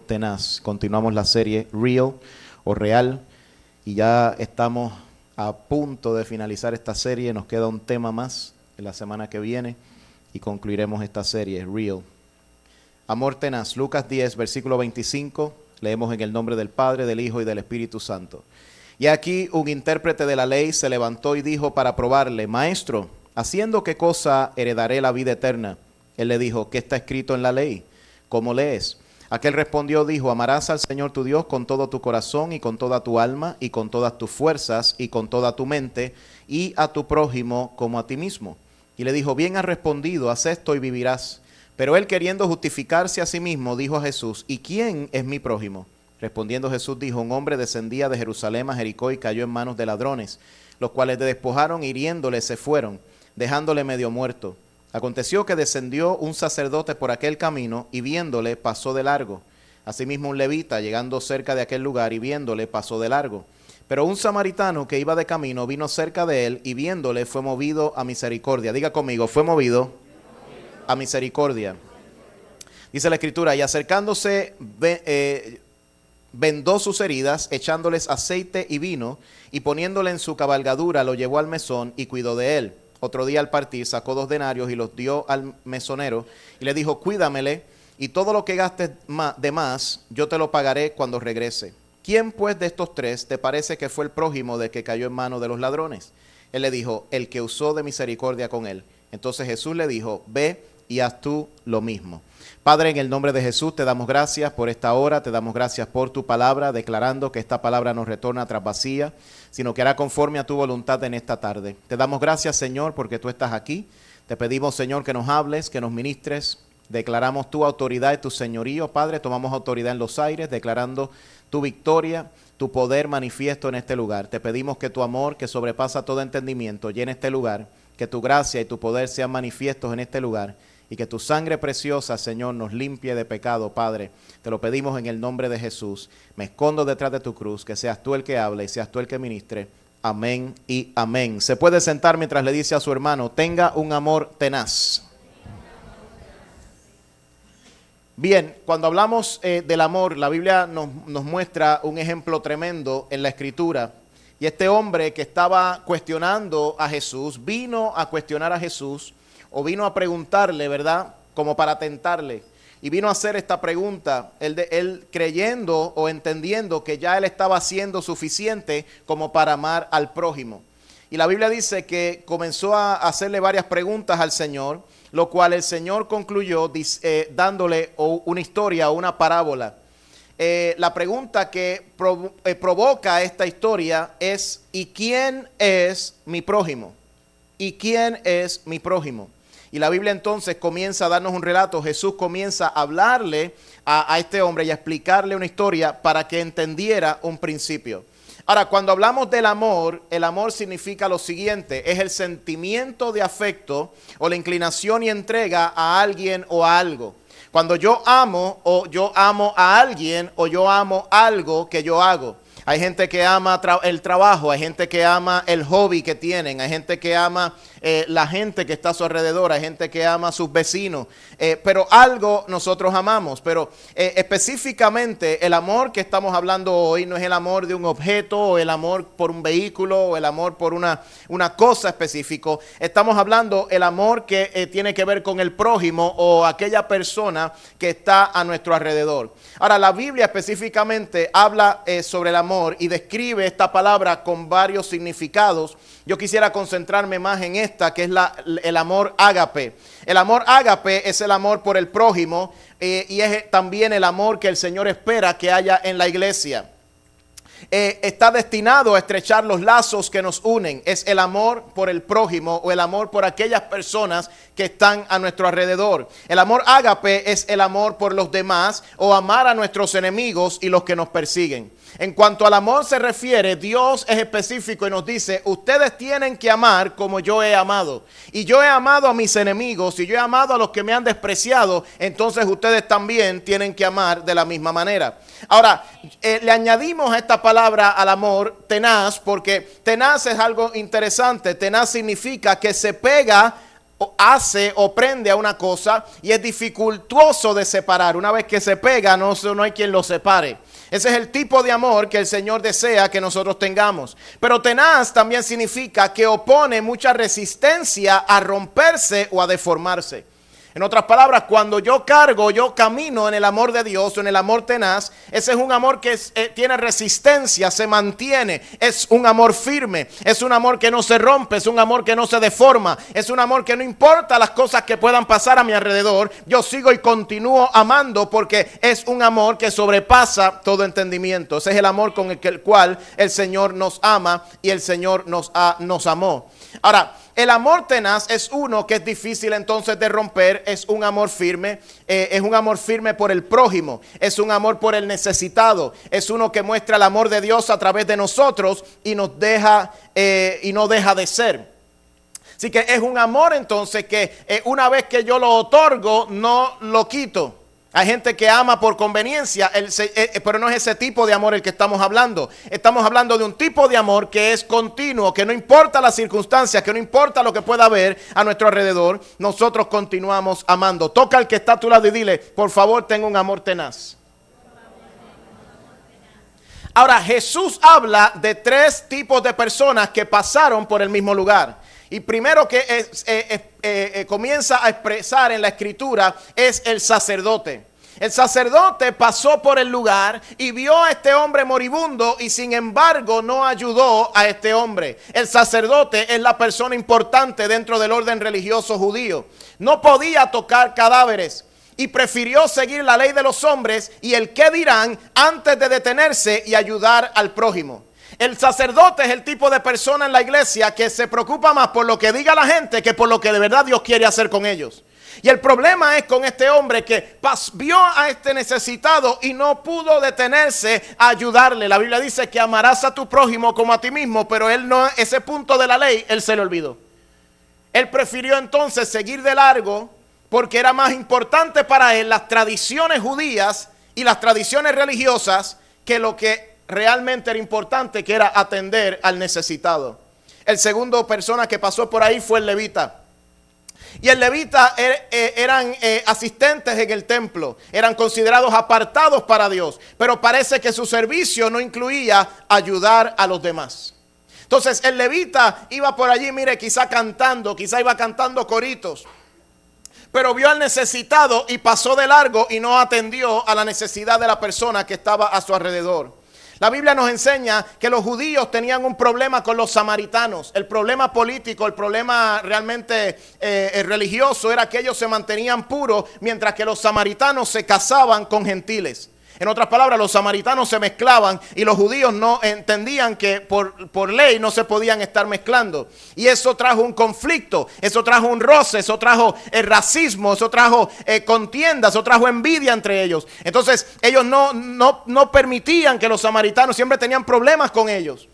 tenaz. Continuamos la serie Real o Real y ya estamos a punto de finalizar esta serie. Nos queda un tema más en la semana que viene y concluiremos esta serie Real. Amor tenaz, Lucas 10, versículo 25, leemos en el nombre del Padre, del Hijo y del Espíritu Santo. Y aquí un intérprete de la ley se levantó y dijo para probarle: Maestro, ¿haciendo qué cosa heredaré la vida eterna? Él le dijo: ¿qué está escrito en la ley? ¿Cómo lees? Aquel respondió, dijo: amarás al Señor tu Dios con todo tu corazón y con toda tu alma y con todas tus fuerzas y con toda tu mente, y a tu prójimo como a ti mismo. Y le dijo: bien has respondido, haz esto y vivirás. Pero él, queriendo justificarse a sí mismo, dijo a Jesús: ¿y quién es mi prójimo? Respondiendo Jesús dijo: un hombre descendía de Jerusalén a Jericó y cayó en manos de ladrones, los cuales le despojaron, hiriéndole se fueron, dejándole medio muerto. Aconteció que descendió un sacerdote por aquel camino y viéndole pasó de largo. Asimismo un levita, llegando cerca de aquel lugar y viéndole pasó de largo. Pero un samaritano que iba de camino vino cerca de él y viéndole fue movido a misericordia. Diga conmigo: fue movido a misericordia. Dice la Escritura: y acercándose vendó sus heridas, echándoles aceite y vino, y poniéndole en su cabalgadura lo llevó al mesón y cuidó de él. Otro día al partir sacó 2 denarios y los dio al mesonero y le dijo: cuídamele, y todo lo que gastes de más yo te lo pagaré cuando regrese. ¿Quién pues de estos 3 te parece que fue el prójimo de que cayó en manos de los ladrones? Él le dijo: el que usó de misericordia con él. Entonces Jesús le dijo: ve y haz tú lo mismo. Padre, en el nombre de Jesús te damos gracias por esta hora, te damos gracias por tu palabra, declarando que esta palabra no retorna tras vacía, sino que hará conforme a tu voluntad en esta tarde. Te damos gracias, Señor, porque tú estás aquí. Te pedimos, Señor, que nos hables, que nos ministres. Declaramos tu autoridad y tu señorío, Padre. Tomamos autoridad en los aires, declarando tu victoria, tu poder manifiesto en este lugar. Te pedimos que tu amor, que sobrepasa todo entendimiento, llene este lugar, que tu gracia y tu poder sean manifiestos en este lugar, y que tu sangre preciosa, Señor, nos limpie de pecado, Padre. Te lo pedimos en el nombre de Jesús. Me escondo detrás de tu cruz, que seas tú el que hable y seas tú el que ministre. Amén y amén. Se puede sentar mientras le dice a su hermano: tenga un amor tenaz. Bien, cuando hablamos del amor, la Biblia nos muestra un ejemplo tremendo en la Escritura. Y este hombre que estaba cuestionando a Jesús, vino a cuestionar a Jesús, o vino a preguntarle, ¿verdad? Como para tentarle. Y vino a hacer esta pregunta, él creyendo o entendiendo que ya él estaba haciendo suficiente como para amar al prójimo. Y la Biblia dice que comenzó a hacerle varias preguntas al Señor, lo cual el Señor concluyó dándole una historia o una parábola. La pregunta que provoca esta historia es: ¿y quién es mi prójimo? ¿Y quién es mi prójimo? Y la Biblia entonces comienza a darnos un relato. Jesús comienza a hablarle a este hombre y a explicarle una historia para que entendiera un principio. Ahora, cuando hablamos del amor, el amor significa lo siguiente: es el sentimiento de afecto o la inclinación y entrega a alguien o a algo. Cuando yo amo, o yo amo a alguien, o yo amo algo que yo hago. Hay gente que ama el trabajo, hay gente que ama el hobby que tienen, hay gente que ama la gente que está a su alrededor, hay gente que ama a sus vecinos, pero algo nosotros amamos. Pero específicamente el amor que estamos hablando hoy no es el amor de un objeto, o el amor por un vehículo, o el amor por una cosa específica. Estamos hablando el amor que tiene que ver con el prójimo o aquella persona que está a nuestro alrededor. Ahora, la Biblia específicamente habla sobre el amor y describe esta palabra con varios significados. Yo quisiera concentrarme más en esta, que es el amor ágape. El amor ágape es el amor por el prójimo y es también el amor que el Señor espera que haya en la iglesia. Está destinado a estrechar los lazos que nos unen. Es el amor por el prójimo o el amor por aquellas personas que están a nuestro alrededor. El amor ágape es el amor por los demás, o amar a nuestros enemigos y los que nos persiguen. En cuanto al amor se refiere, Dios es específico y nos dice: ustedes tienen que amar como yo he amado. Y yo he amado a mis enemigos, y yo he amado a los que me han despreciado. Entonces ustedes también tienen que amar de la misma manera. Ahora, le añadimos a esta palabra al amor tenaz, porque tenaz es algo interesante. Tenaz significa que se pega hace o prende a una cosa y es dificultuoso de separar. Una vez que se pega, no hay quien lo separe. Ese es el tipo de amor que el Señor desea que nosotros tengamos. Pero tenaz también significa que opone mucha resistencia a romperse o a deformarse. En otras palabras, cuando yo camino en el amor de Dios, o en el amor tenaz, ese es un amor que tiene resistencia, se mantiene, es un amor firme, es un amor que no se rompe, es un amor que no se deforma, es un amor que no importa las cosas que puedan pasar a mi alrededor, yo sigo y continúo amando porque es un amor que sobrepasa todo entendimiento. Ese es el amor con el cual el Señor nos ama y el Señor nos amó. Ahora, el amor tenaz es uno que es difícil entonces de romper, es un amor firme por el prójimo, es un amor por el necesitado, es uno que muestra el amor de Dios a través de nosotros y nos deja y no deja de ser. Así que es un amor entonces que una vez que yo lo otorgo, no lo quito. Hay gente que ama por conveniencia, pero no es ese tipo de amor el que estamos hablando. Estamos hablando de un tipo de amor que es continuo, que no importa las circunstancias, que no importa lo que pueda haber a nuestro alrededor, nosotros continuamos amando. Toca al que está a tu lado y dile, por favor, tengo un amor tenaz. Ahora, Jesús habla de 3 tipos de personas que pasaron por el mismo lugar. Y primero que comienza a expresar en la escritura es el sacerdote. El sacerdote pasó por el lugar y vio a este hombre moribundo y sin embargo no ayudó a este hombre. El sacerdote es la persona importante dentro del orden religioso judío. No podía tocar cadáveres y prefirió seguir la ley de los hombres y el qué dirán antes de detenerse y ayudar al prójimo. El sacerdote es el tipo de persona en la iglesia que se preocupa más por lo que diga la gente que por lo que de verdad Dios quiere hacer con ellos. Y el problema es con este hombre que vio a este necesitado y no pudo detenerse a ayudarle. La Biblia dice que amarás a tu prójimo como a ti mismo, pero él no, ese punto de la ley, él se le olvidó. Él prefirió entonces seguir de largo porque era más importante para él las tradiciones judías y las tradiciones religiosas que lo que realmente era importante, que era atender al necesitado. El segundo persona que pasó por ahí fue el levita. Y el levita eran asistentes en el templo, eran considerados apartados para Dios, pero parece que su servicio no incluía ayudar a los demás. Entonces el levita iba por allí, mire, quizá iba cantando coritos, pero vio al necesitado y pasó de largo y no atendió a la necesidad de la persona que estaba a su alrededor. La Biblia nos enseña que los judíos tenían un problema con los samaritanos. El problema político, el problema realmente religioso era que ellos se mantenían puros mientras que los samaritanos se casaban con gentiles. En otras palabras, los samaritanos se mezclaban y los judíos no entendían que por ley no se podían estar mezclando. Y eso trajo un conflicto, eso trajo un roce, eso trajo racismo, eso trajo contienda, eso trajo envidia entre ellos. Entonces ellos no permitían que los samaritanos, siempre tenían problemas con ellos.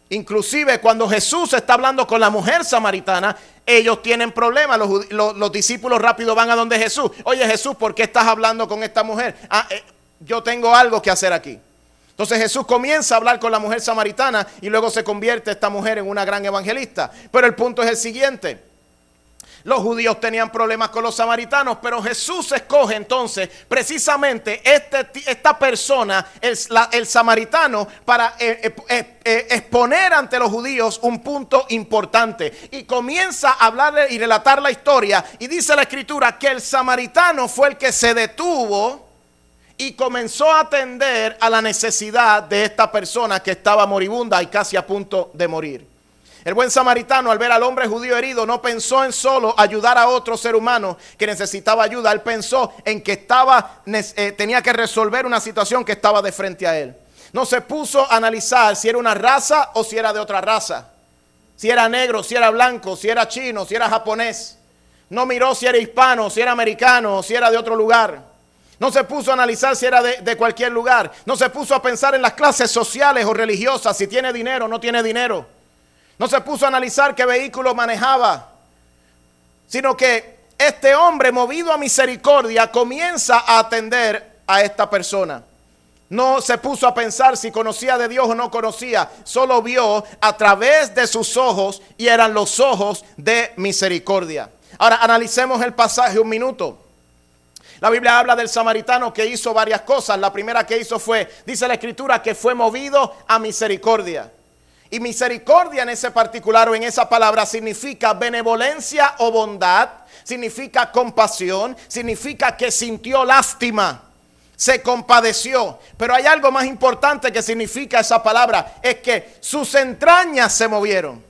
Inclusive cuando Jesús está hablando con la mujer samaritana, ellos tienen problemas. Los discípulos rápido van a donde Jesús. Oye Jesús, ¿por qué estás hablando con esta mujer? Yo tengo algo que hacer aquí. Entonces Jesús comienza a hablar con la mujer samaritana y luego se convierte esta mujer en una gran evangelista. Pero el punto es el siguiente. Los judíos tenían problemas con los samaritanos, pero Jesús escoge entonces precisamente esta persona, el samaritano, para exponer ante los judíos un punto importante. Y comienza a hablarle y relatar la historia. Y dice la escritura que el samaritano fue el que se detuvo y comenzó a atender a la necesidad de esta persona que estaba moribunda y casi a punto de morir. El buen samaritano, al ver al hombre judío herido, no pensó en solo ayudar a otro ser humano que necesitaba ayuda. Él pensó en que tenía que resolver una situación que estaba de frente a él. No se puso a analizar si era una raza o si era de otra raza. Si era negro, si era blanco, si era chino, si era japonés. No miró si era hispano, si era americano, si era de otro lugar. No se puso a analizar si era de cualquier lugar. No se puso a pensar en las clases sociales o religiosas, si tiene dinero o no tiene dinero. No se puso a analizar qué vehículo manejaba. Sino que este hombre, movido a misericordia, comienza a atender a esta persona. No se puso a pensar si conocía de Dios o no conocía. Solo vio a través de sus ojos y eran los ojos de misericordia. Ahora analicemos el pasaje un minuto. La Biblia habla del samaritano que hizo varias cosas. La primera que hizo fue, dice la Escritura, que fue movido a misericordia. Y misericordia en ese particular o en esa palabra significa benevolencia o bondad, significa compasión, significa que sintió lástima, se compadeció. Pero hay algo más importante que significa esa palabra, es que sus entrañas se movieron.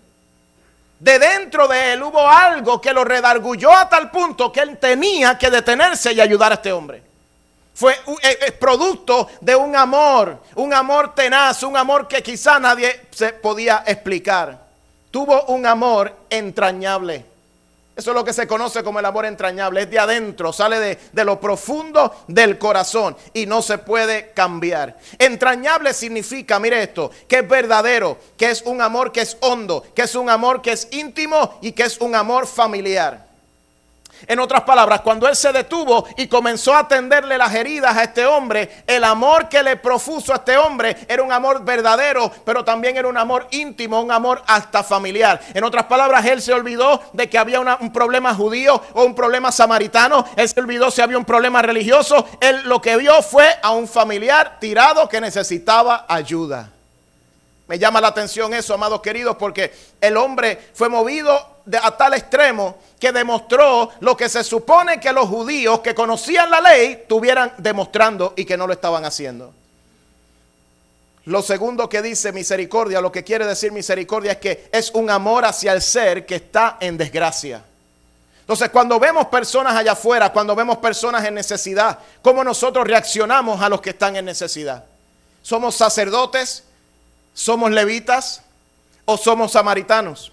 De dentro de él hubo algo que lo redarguyó a tal punto que él tenía que detenerse y ayudar a este hombre. Fue producto de un amor tenaz, un amor que quizá nadie se podía explicar. Tuvo un amor entrañable. Eso es lo que se conoce como el amor entrañable. Es de adentro, sale de lo profundo del corazón y no se puede cambiar. Entrañable significa, mire esto, que es verdadero, que es un amor que es hondo, que es un amor que es íntimo y que es un amor familiar. En otras palabras, cuando él se detuvo y comenzó a atenderle las heridas a este hombre, el amor que le profuso a este hombre era un amor verdadero, pero también era un amor íntimo, un amor hasta familiar. En otras palabras, él se olvidó de que había un problema judío o un problema samaritano. Él se olvidó si había un problema religioso. Él lo que vio fue a un familiar tirado que necesitaba ayuda. Me llama la atención eso, amados queridos, porque el hombre fue movido a tal extremo que demostró lo que se supone que los judíos que conocían la ley estuvieran demostrando y que no lo estaban haciendo. Lo segundo que dice misericordia, lo que quiere decir misericordia es que es un amor hacia el ser que está en desgracia. Entonces, cuando vemos personas allá afuera, cuando vemos personas en necesidad, ¿cómo nosotros reaccionamos a los que están en necesidad? ¿Somos sacerdotes? ¿Somos levitas? ¿O somos samaritanos?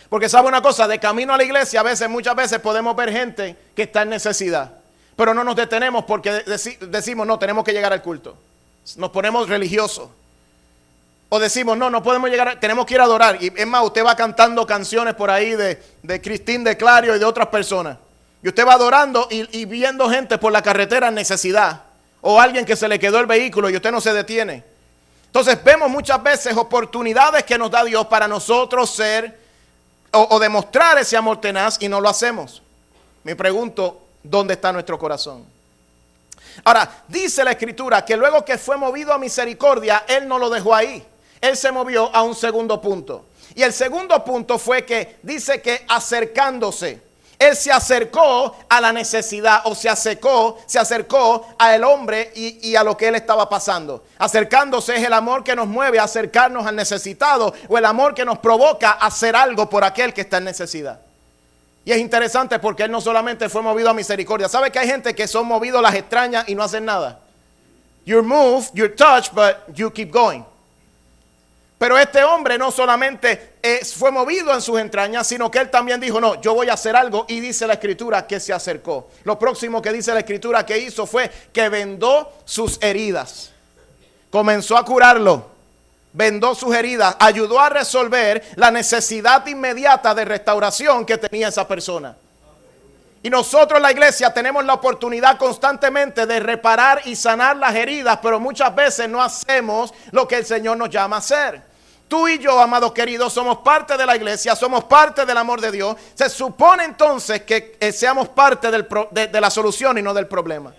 Porque sabe una cosa, de camino a la iglesia muchas veces podemos ver gente que está en necesidad, pero no nos detenemos porque decimos no, tenemos que llegar al culto. Nos ponemos religiosos. O decimos no podemos llegar, tenemos que ir a adorar. Y es más, usted va cantando canciones por ahí de Cristín de Clario y de otras personas. Y usted va adorando y viendo gente por la carretera en necesidad. O alguien que se le quedó el vehículo y usted no se detiene. Entonces vemos muchas veces oportunidades que nos da Dios para nosotros ser o demostrar ese amor tenaz y no lo hacemos. Me pregunto, ¿dónde está nuestro corazón? Ahora, dice la Escritura que luego que fue movido a misericordia, él no lo dejó ahí. Él se movió a un segundo punto. Y el segundo punto fue que dice que acercándose, él se acercó a la necesidad o se acercó al hombre y a lo que él estaba pasando. Acercándose es el amor que nos mueve a acercarnos al necesitado o el amor que nos provoca a hacer algo por aquel que está en necesidad. Y es interesante porque él no solamente fue movido a misericordia. ¿Sabe que hay gente que son movidos a las extrañas y no hacen nada? You're moved, you're touched, but you keep going. Pero este hombre no solamente fue movido en sus entrañas, sino que él también dijo, no, yo voy a hacer algo. Y dice la Escritura que se acercó. Lo próximo que dice la Escritura que hizo fue que vendó sus heridas. Comenzó a curarlo. Vendó sus heridas. Ayudó a resolver la necesidad inmediata de restauración que tenía esa persona. Y nosotros, la iglesia, tenemos la oportunidad constantemente de reparar y sanar las heridas, pero muchas veces no hacemos lo que el Señor nos llama a hacer. Tú y yo, amados queridos, somos parte de la iglesia, somos parte del amor de Dios. Se supone entonces que seamos parte de la solución y no del problema.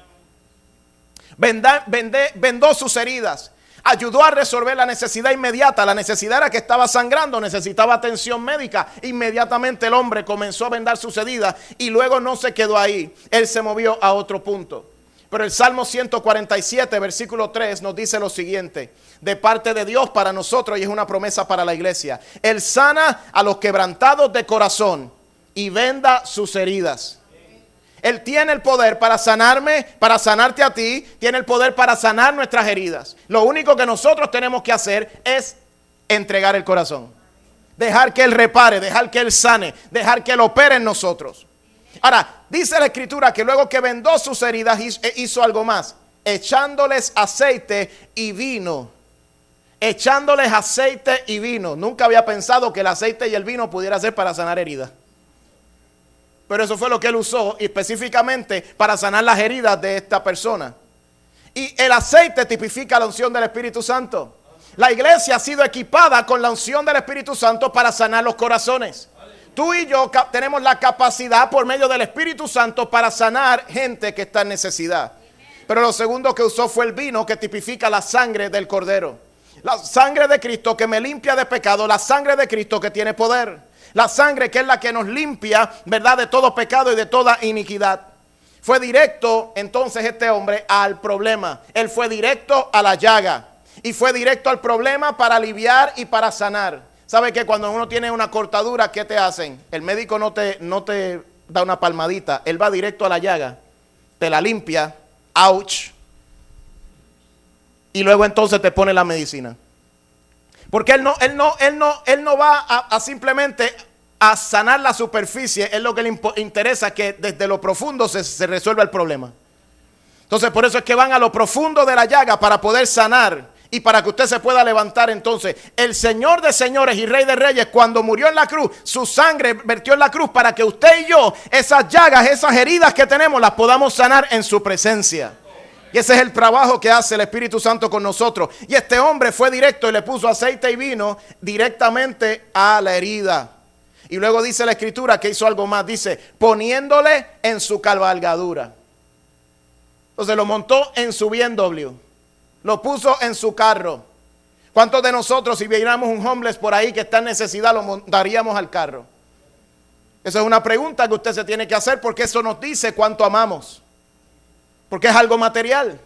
Vendó sus heridas. Ayudó a resolver la necesidad inmediata. La necesidad era que estaba sangrando, necesitaba atención médica. Inmediatamente el hombre comenzó a vendar sus heridas y luego no se quedó ahí. Él se movió a otro punto. Pero el Salmo 147, versículo 3 nos dice lo siguiente. De parte de Dios para nosotros y es una promesa para la iglesia. Él sana a los quebrantados de corazón y venda sus heridas. Él tiene el poder para sanarme, para sanarte a ti, tiene el poder para sanar nuestras heridas. Lo único que nosotros tenemos que hacer es entregar el corazón. Dejar que Él repare, dejar que Él sane, dejar que Él opere en nosotros. Ahora, dice la Escritura que luego que vendó sus heridas hizo algo más. Echándoles aceite y vino. Echándoles aceite y vino. Nunca había pensado que el aceite y el vino pudiera ser para sanar heridas. Pero eso fue lo que él usó específicamente para sanar las heridas de esta persona. Y el aceite tipifica la unción del Espíritu Santo. La iglesia ha sido equipada con la unción del Espíritu Santo para sanar los corazones. Tú y yo tenemos la capacidad por medio del Espíritu Santo para sanar gente que está en necesidad. Pero lo segundo que usó fue el vino, que tipifica la sangre del Cordero. La sangre de Cristo que me limpia de pecado, la sangre de Cristo que tiene poder. La sangre que es la que nos limpia, ¿verdad?, de todo pecado y de toda iniquidad. Fue directo entonces este hombre al problema. Él fue directo a la llaga. Y fue directo al problema para aliviar y para sanar. ¿Sabe que cuando uno tiene una cortadura, qué te hacen? El médico no te da una palmadita. Él va directo a la llaga. Te la limpia. Ouch. Y luego entonces te pone la medicina. Porque él no va a simplemente a sanar la superficie. Es lo que le interesa, que desde lo profundo se resuelva el problema. Entonces por eso es que van a lo profundo de la llaga para poder sanar y para que usted se pueda levantar. Entonces el Señor de señores y Rey de reyes, cuando murió en la cruz, su sangre vertió en la cruz para que usted y yo, esas llagas, esas heridas que tenemos, las podamos sanar en su presencia. Y ese es el trabajo que hace el Espíritu Santo con nosotros. Y este hombre fue directo y le puso aceite y vino directamente a la herida. Y luego dice la Escritura que hizo algo más. Dice, poniéndole en su cabalgadura. Entonces lo montó en su BMW. Lo puso en su carro. ¿Cuántos de nosotros, si viéramos un homeless por ahí que está en necesidad, lo montaríamos al carro? Esa es una pregunta que usted se tiene que hacer, porque eso nos dice cuánto amamos. Porque es algo material.